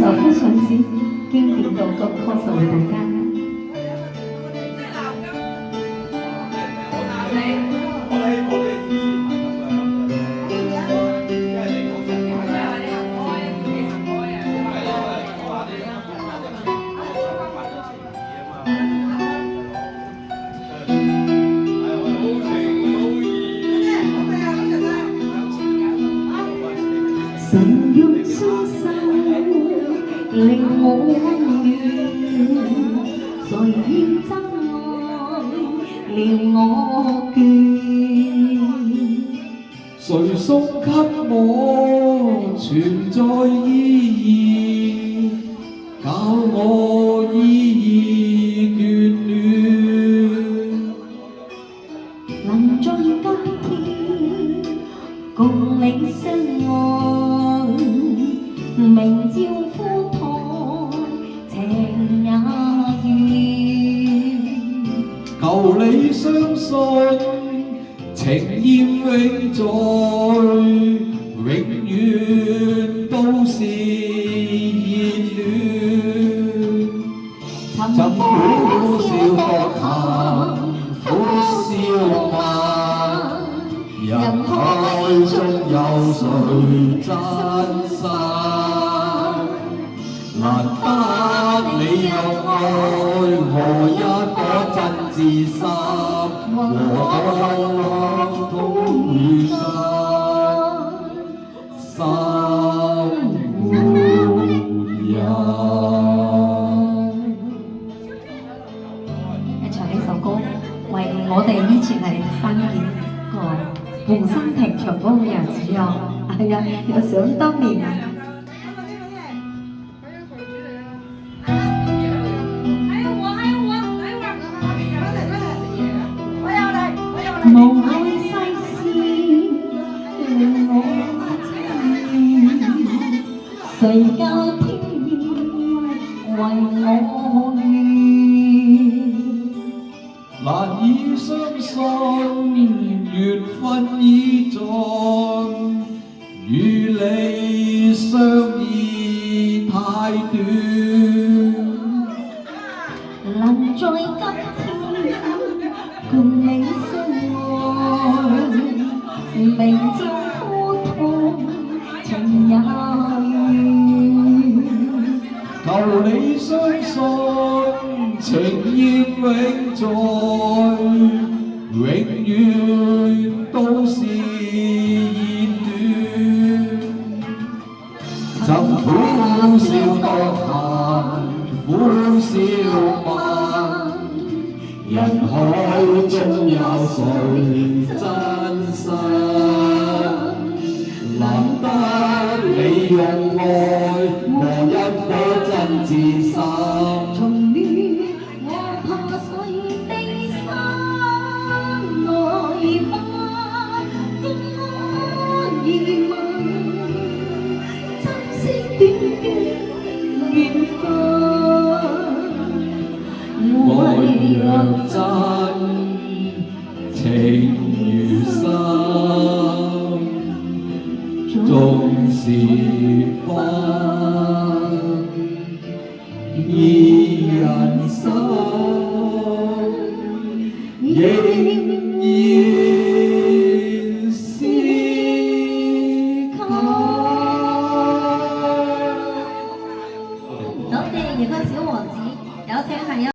首非常之經典嘅歌曲送俾大家。神用雙手令我暖，誰要真愛令我倦？誰送給我存在意義，教我依依眷戀？能在今天共你相愛，明朝呼台情也願。求你相信，情意永在，永遠都是熱戀。怎苦笑多談，苦笑慢，人海中有誰真心？難得你有愛和一顆真摯心，和通與心互印。唱呢首歌，為我哋以前係生健個本身平常嗰個日子啊，係啊，又想當年。無愛世事令我情，誰教天意為我願？難以相信緣分已盡，與你相依太短。能在今天共你相愛，明朝呼台情也願。求你相信，情意永在，永遠都是熱戀。怎苦笑多談，苦笑慢，人海中有誰真心？難得你用愛和一顆真摯心。從戀我怕水的山內吧，公疑問，珍惜短短緣分。愛若真，情如深，縱是分，依人生，仍然是他。多謝而家小王子，有請下一